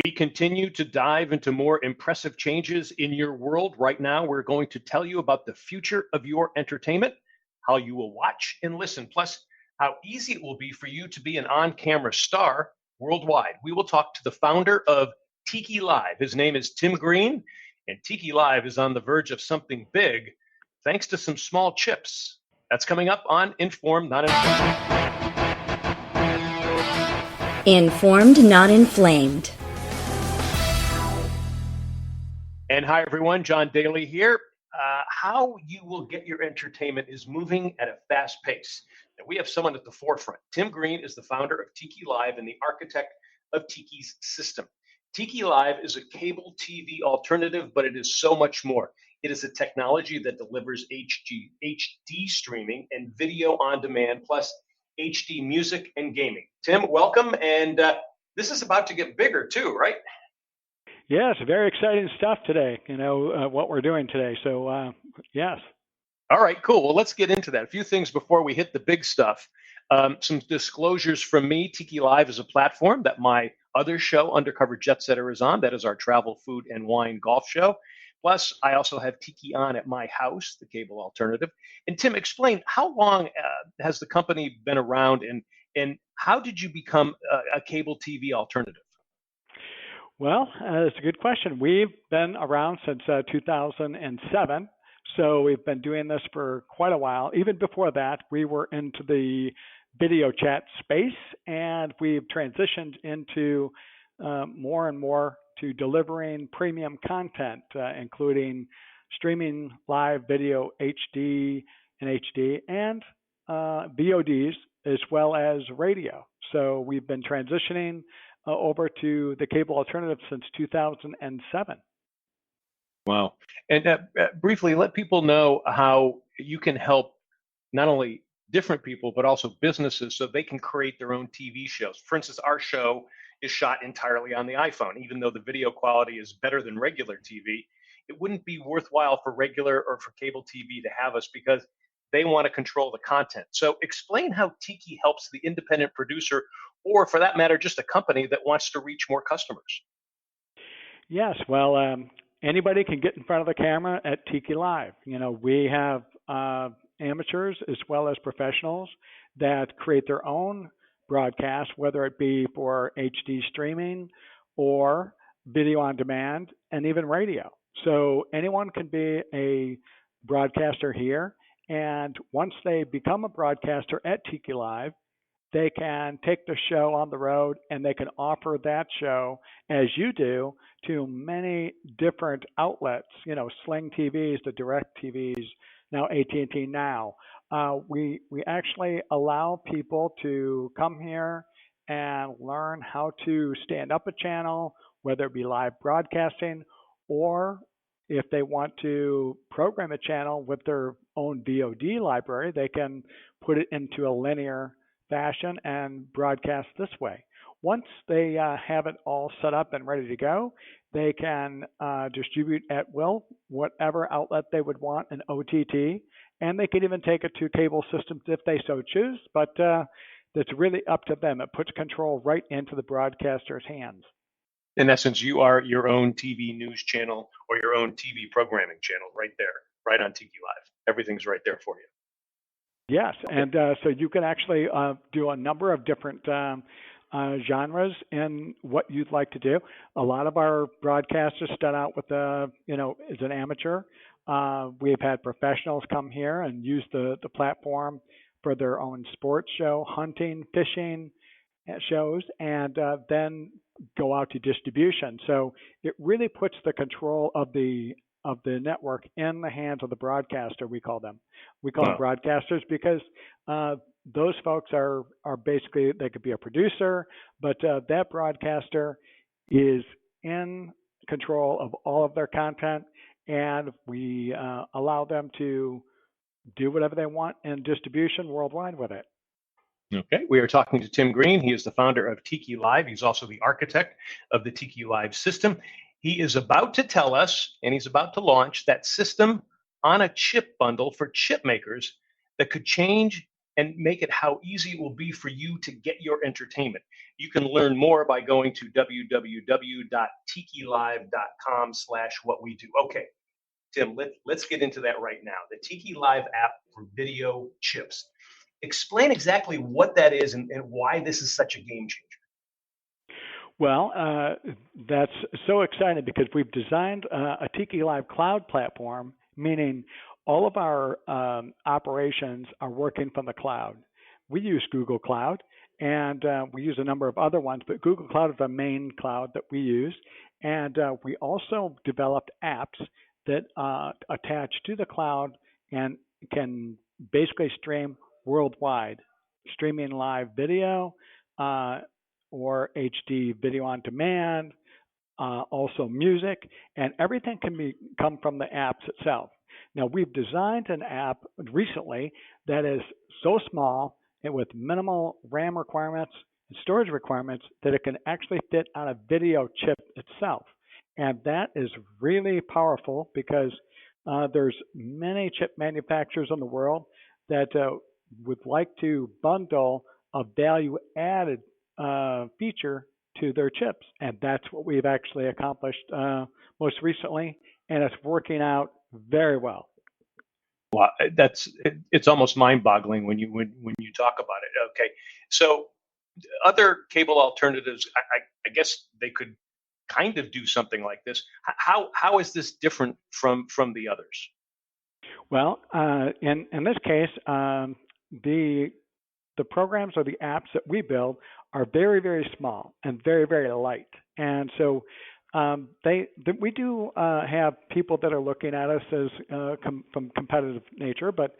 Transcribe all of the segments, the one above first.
We continue to dive into more impressive changes in your world. Right now, we're going to tell you about the future of your entertainment, how you will watch and listen, plus how easy it will be for you to be an on-camera star worldwide. We will talk to the founder of TikiLive. His name is Tim Green, and TikiLive is on the verge of something big thanks to some small chips. That's coming up on Informed, Not Inflamed. Informed, Not Inflamed. And hi, everyone. John Daly here. How you will get your entertainment is moving at a fast pace. And we have someone at the forefront. Tim Green is the founder of TikiLive and the architect of Tiki's system. TikiLive is a cable TV alternative, but it is so much more. It is a technology that delivers HD streaming and video on demand, plus HD music and gaming. Tim, welcome. And this is about to get bigger too, right? Yes, very exciting stuff today, what we're doing today. So, yes. All right, cool. Well, let's get into that. A few things before we hit the big stuff. Some disclosures from me. TikiLive is a platform that my other show, Undercover Jet Setter, is on. That is our travel, food, and wine golf show. Plus, I also have Tiki on at my house, the cable alternative. And Tim, explain, how long has the company been around, and how did you become a cable TV alternative? Well, it's a good question. We've been around since 2007, so we've been doing this for quite a while. Even before that, we were into the video chat space, and we've transitioned into more and more to delivering premium content, including streaming live video HD and VODs, as well as radio. So we've been transitioning over to the cable alternative since 2007. Wow. And briefly, let people know how you can help not only different people, but also businesses so they can create their own TV shows. For instance, our show is shot entirely on the iPhone. Even though the video quality is better than regular TV, it wouldn't be worthwhile for regular or for cable TV to have us because they want to control the content. So explain how Tiki helps the independent producer, or for that matter, just a company that wants to reach more customers. Yes, well, anybody can get in front of the camera at TikiLive. We have amateurs as well as professionals that create their own broadcast, whether it be for HD streaming or video on demand and even radio. So anyone can be a broadcaster here. And once they become a broadcaster at TikiLive, they can take the show on the road and they can offer that show, as you do, to many different outlets, Sling TVs, the Direct TVs, now AT&T Now. We actually allow people to come here and learn how to stand up a channel, whether it be live broadcasting, or if they want to program a channel with their own VOD library, they can put it into a linear fashion and broadcast this way. Once they have it all set up and ready to go, they can distribute at will whatever outlet they would want in OTT, and they can even take it to cable systems if they so choose, but it's really up to them. It puts control right into the broadcaster's hands. In essence, you are your own TV news channel or your own TV programming channel right there, right on TikiLive. Everything's right there for you. Yes, okay. And so you can actually do a number of different genres in what you'd like to do. A lot of our broadcasters start out with, as an amateur. We've had professionals come here and use the platform for their own sports show, hunting, fishing shows, and then go out to distribution. So it really puts the control of the network in the hands of the broadcaster. We call them broadcasters because those folks are basically, they could be a producer, but that broadcaster is in control of all of their content, and we allow them to do whatever they want in distribution worldwide with it. Okay, we are talking to Tim Green. He is the founder of TikiLive. He's also the architect of the TikiLive system. He is about to tell us, and he's about to launch that system on a chip bundle for chip makers that could change and make it how easy it will be for you to get your entertainment. You can learn more by going to www.tikilive.com/what we do. Okay, Tim, let's get into that right now. The Tiki Live app for video chips. Explain exactly what that is and why this is such a game changer. Well, that's so exciting because we've designed a TikiLive cloud platform, meaning all of our operations are working from the cloud. We use Google Cloud, and we use a number of other ones, but Google Cloud is the main cloud that we use. And we also developed apps that attach to the cloud and can basically stream worldwide, streaming live video. Or HD video on demand, also music, and everything can come from the apps itself. Now, we've designed an app recently that is so small and with minimal RAM requirements and storage requirements that it can actually fit on a video chip itself. And that is really powerful because there's many chip manufacturers in the world that would like to bundle a value added feature to their chips, and that's what we've actually accomplished most recently, and it's working out very well. Well, it's almost mind-boggling when you talk about it. Okay, so other cable alternatives, I guess they could kind of do something like this. How is this different from the others? Well, in this case, the programs or the apps that we build are very, very small and very, very light. And so we do have people that are looking at us as from competitive nature, but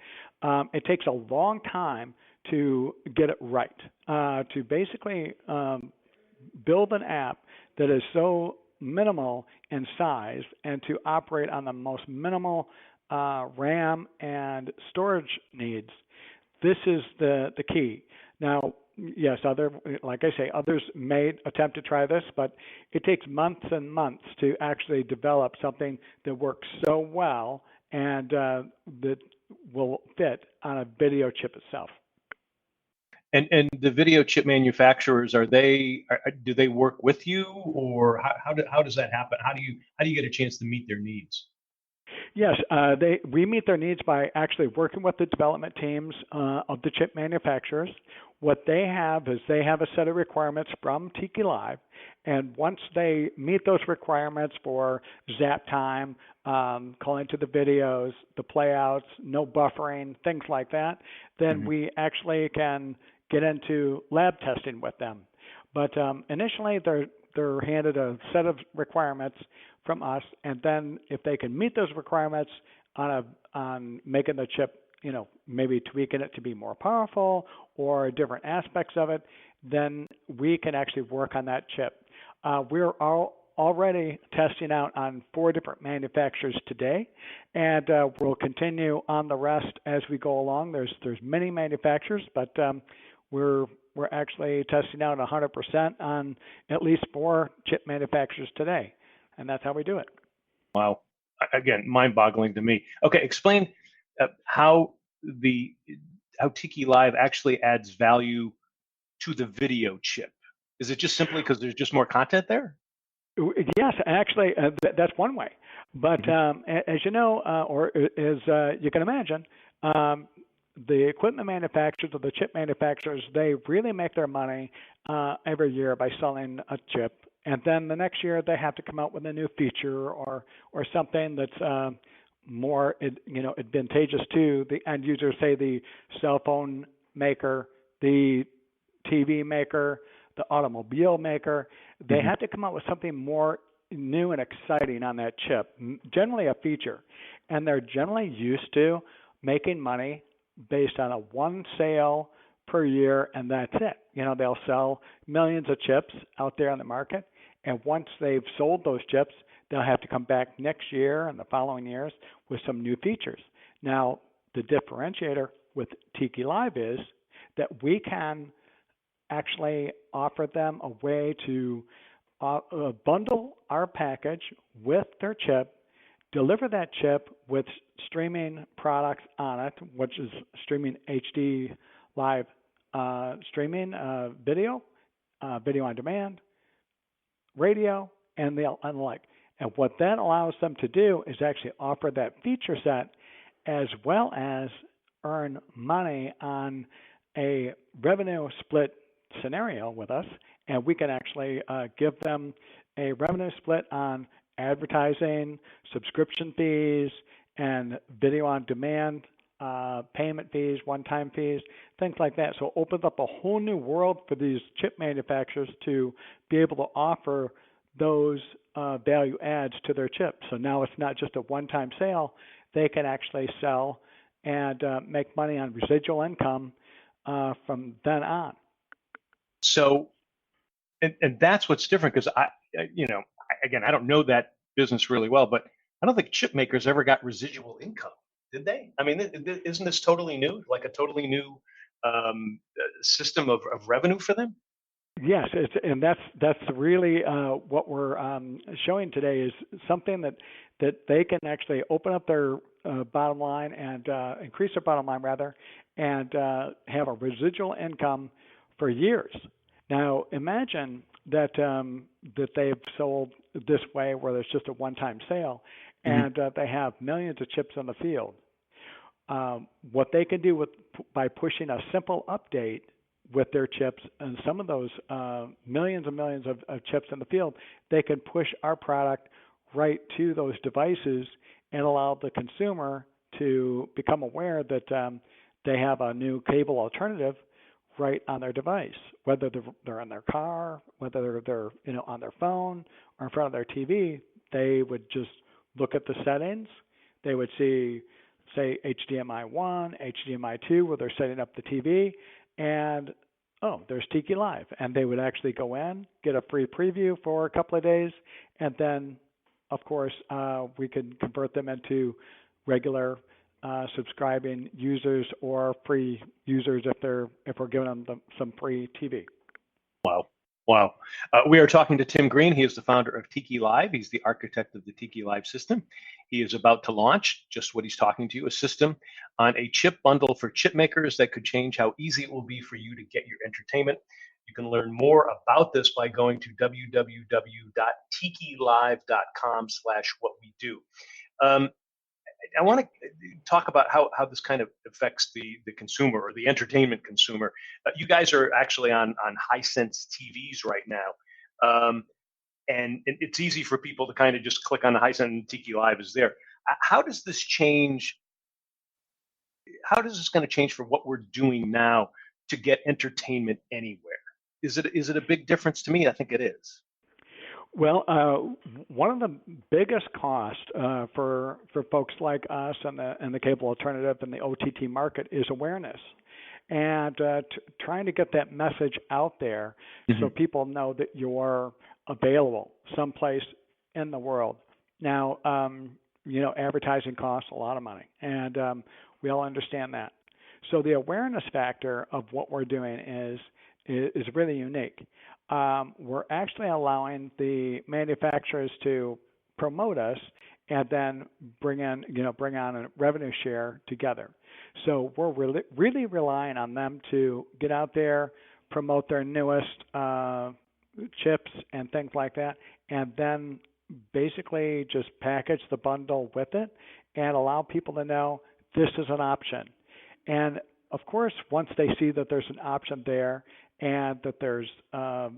it takes a long time to get it right. To basically build an app that is so minimal in size and to operate on the most minimal RAM and storage needs. This is the key. Now, yes, like I say, others may attempt to try this, but it takes months and months to actually develop something that works so well and that will fit on a video chip itself. And the video chip manufacturers, do they work with you, or how does that happen? How do you get a chance to meet their needs? Yes, we meet their needs by actually working with the development teams of the chip manufacturers. What they have is they have a set of requirements from TikiLive, and once they meet those requirements for zap time, calling to the videos, the playouts, no buffering, things like that, then we actually can get into lab testing with them. But initially, they're handed a set of requirements from us, and then if they can meet those requirements on making the chip, maybe tweaking it to be more powerful or different aspects of it, then we can actually work on that chip. We're already testing out on 4 different manufacturers today, and we'll continue on the rest as we go along. There's many manufacturers, but we're actually testing out 100% on at least 4 chip manufacturers today, and that's how we do it. Wow. Again, mind-boggling to me. Okay, explain how TikiLive actually adds value to the video chip. Is it just simply because there's just more content there? Yes, actually, that's one way. But as you know, or as you can imagine, the equipment manufacturers or the chip manufacturers, they really make their money every year by selling a chip. And then the next year they have to come out with a new feature or something that's more advantageous to the end user, say the cell phone maker, the TV maker, the automobile maker. They have to come out with something more new and exciting on that chip, generally a feature. And they're generally used to making money based on a one sale per year, and that's it. They'll sell millions of chips out there on the market, and once they've sold those chips, they'll have to come back next year and the following years with some new features. Now, the differentiator with TikiLive is that we can actually offer them a way to bundle our package with their chip, deliver that chip with streaming products on it, which is streaming HD live streaming, video, video on demand, radio, and the like. And what that allows them to do is actually offer that feature set as well as earn money on a revenue split scenario with us. And we can actually give them a revenue split on advertising, subscription fees, and video on demand payment fees, one-time fees, things like that. So it opens up a whole new world for these chip manufacturers to be able to offer those value adds to their chips. So now it's not just a one-time sale. They can actually sell and make money on residual income from then on. So, and that's what's different because again, I don't know that business really well, but I don't think chip makers ever got residual income, did they? I mean, isn't this totally new, like a totally new system of revenue for them? Yes, and that's really what we're showing today is something that they can actually open up their bottom line and increase their bottom line rather, and have a residual income for years. Now imagine that that they've sold this way where there's just a one-time sale, and they have millions of chips in the field. What they can do by pushing a simple update with their chips and some of those millions and millions of chips in the field, they can push our product right to those devices and allow the consumer to become aware that they have a new cable alternative right on their device, whether they're in their car, whether they're on their phone or in front of their TV. They would just look at the settings. They would see, say, HDMI 1, HDMI 2, where they're setting up the TV, and there's TikiLive. And they would actually go in, get a free preview for a couple of days, and then, of course, we can convert them into regular subscribing users or free users if we're giving them some free TV. Wow. We are talking to Tim Green. He is the founder of TikiLive. He's the architect of the TikiLive system. He is about to launch just what he's talking to you, a system on a chip bundle for chip makers that could change how easy it will be for you to get your entertainment. You can learn more about this by going to www.tikilive.com/whatwedo. I want to talk about how this kind of affects the consumer or the entertainment consumer. You guys are actually on Hisense TVs right now, and it's easy for people to kind of just click on the Hisense and TikiLive is there. How does this change? How does this going to change for what we're doing now to get entertainment anywhere? Is it a big difference to me? I think it is. Well, one of the biggest costs for folks like us and the cable alternative and the OTT market is awareness, and trying to get that message out there so people know that you're available someplace in the world. Now, advertising costs a lot of money, and we all understand that. So the awareness factor of what we're doing is really unique. We're actually allowing the manufacturers to promote us and then bring on a revenue share together. So we're really relying on them to get out there, promote their newest chips and things like that, and then basically just package the bundle with it and allow people to know this is an option. And of course, once they see that there's an option there and that there's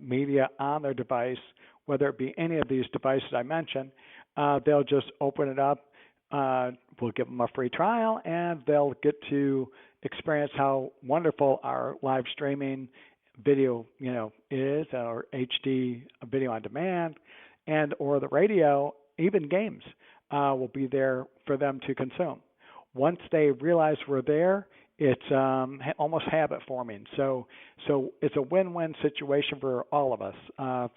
media on their device, whether it be any of these devices I mentioned, they'll just open it up. We'll give them a free trial, and they'll get to experience how wonderful our live streaming video, is, or HD video on demand, and or the radio, even games will be there for them to consume. Once they realize we're there, it's almost habit forming. So it's a win-win situation for all of us.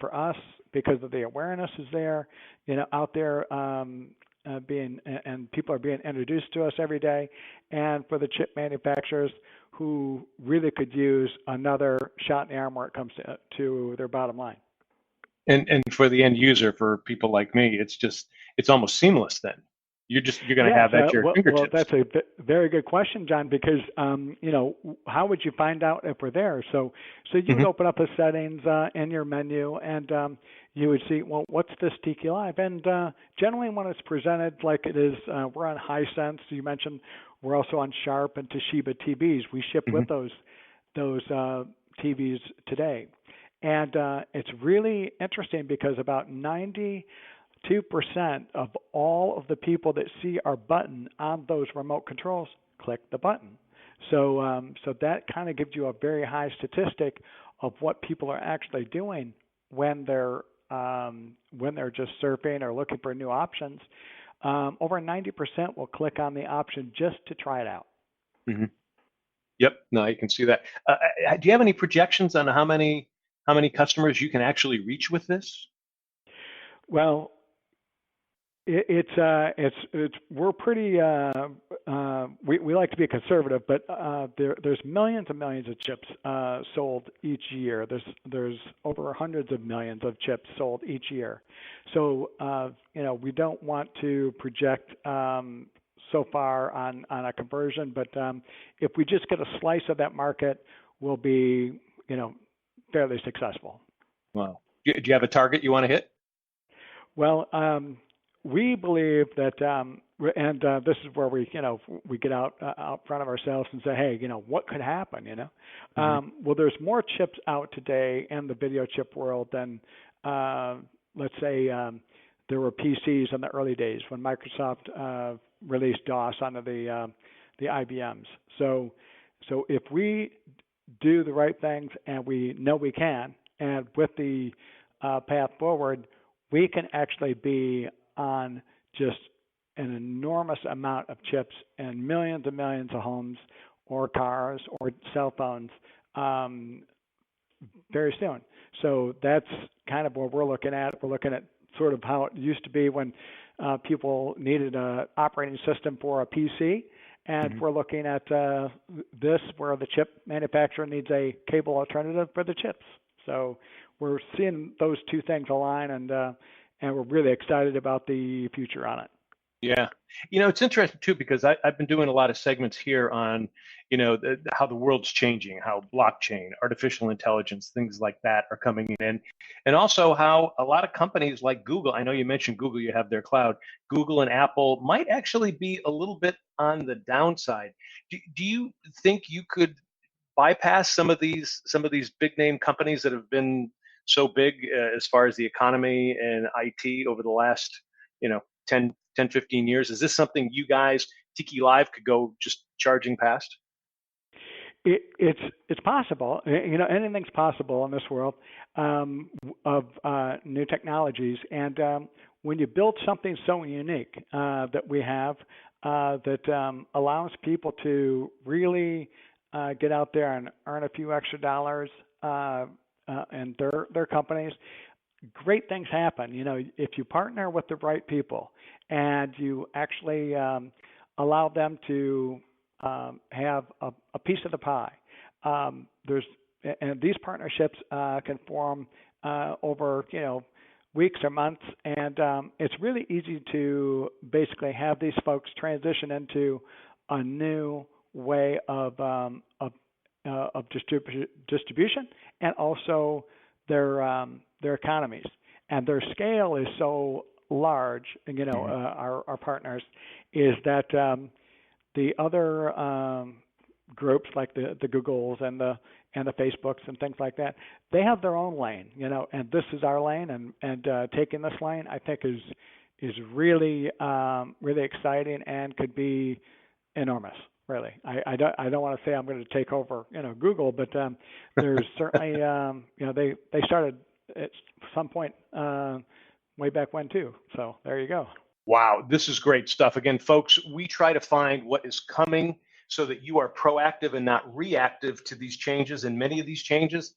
For us, because of the awareness is there, out there and people are being introduced to us every day, and for the chip manufacturers who really could use another shot in the arm when it comes to their bottom line. And for the end user, for people like me, it's almost seamless then. You're going to Yes, have at your well, fingertips. that's a very good question, John. Because how would you find out if we're there? So you would Hmm. open up the settings in your menu, and you would see, well, what's this Tiki Live? And generally, when it's presented like it is, we're on Hisense. You mentioned we're also on Sharp and Toshiba TVs. We ship Hmm. with those TVs today, and it's really interesting because about 2% of all of the people that see our button on those remote controls click the button. So that kind of gives you a very high statistic of what people are actually doing when they're just surfing or looking for new options. Over 90% will click on the option just to try it out. Hmm. Yep. No, I can see that. Do you have any projections on how many customers you can actually reach with this? Well, it's we're pretty we like to be conservative, but there's millions and millions of chips sold each year. There's over hundreds of millions of chips sold each year. So we don't want to project so far on a conversion, but if we just get a slice of that market, we'll be fairly successful. Wow. Do you have a target you want to hit? Well, we believe that, and this is where we get out front of ourselves and say, hey, what could happen? Hmm. Well, there's more chips out today in the video chip world than, let's say, there were PCs in the early days when Microsoft released DOS onto the IBMs. So if we do the right things, and we know we can, and with the path forward, we can actually be on just an enormous amount of chips in millions and millions of homes or cars or cell phones very soon. So that's kind of what we're looking at. We're looking at sort of how it used to be when people needed an operating system for a PC. And Hmm. we're looking at this where the chip manufacturer needs a cable alternative for the chips. So we're seeing those two things align, and we're really excited about the future on it. Yeah. It's interesting too because I've been doing a lot of segments here on, how the world's changing, how blockchain, artificial intelligence, things like that are coming in, and also how a lot of companies like Google. I know you mentioned Google, you have their cloud. Google and Apple might actually be a little bit on the downside. Do you think you could bypass some of these big name companies that have been so big as far as the economy and IT over the last, 10, 15 years? Is this something you guys, Tiki Live, could go just charging past? It's possible. Anything's possible in this world of new technologies. And when you build something so unique that we have that allows people to really get out there and earn a few extra dollars in their companies, great things happen. If you partner with the right people and you actually allow them to have a piece of the pie, there's and these partnerships can form over weeks or months, and it's really easy to basically have these folks transition into a new way of distribution, and also their economies, and their scale is so large. Hmm. Our partners is that the other groups like the Googles and the Facebooks and things like that, they have their own lane, and this is our lane, and taking this lane, I think is really really exciting and could be enormous. Really, I don't want to say I'm going to take over Google, but there's certainly they started at some point way back when too. So there you go. Wow, this is great stuff. Again, folks, we try to find what is coming so that you are proactive and not reactive to these changes. And many of these changes,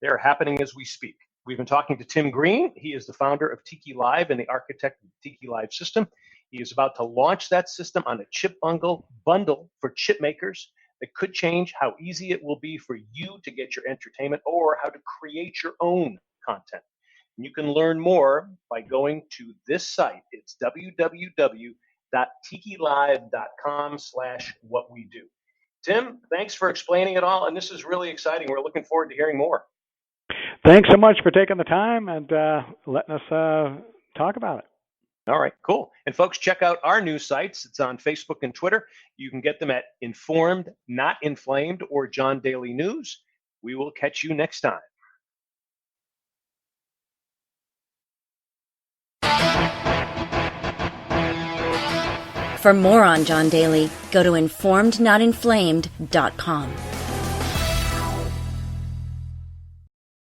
they're happening as we speak. We've been talking to Tim Green. He is the founder of Tiki Live and the architect of the Tiki Live system. He is about to launch that system on a chip bundle for chip makers that could change how easy it will be for you to get your entertainment or how to create your own content. And you can learn more by going to this site. It's www.tikilive.com. www.tikilive.com/whatwedo. Tim, thanks for explaining it all, and this is really exciting. We're looking forward to hearing more. Thanks so much for taking the time and letting us talk about it. All right, cool. And folks, check out our news sites. It's on Facebook and Twitter. You can get them at Informed, Not Inflamed, or John Daly News. We will catch you next time. For more on John Daly, go to informednotinflamed.com.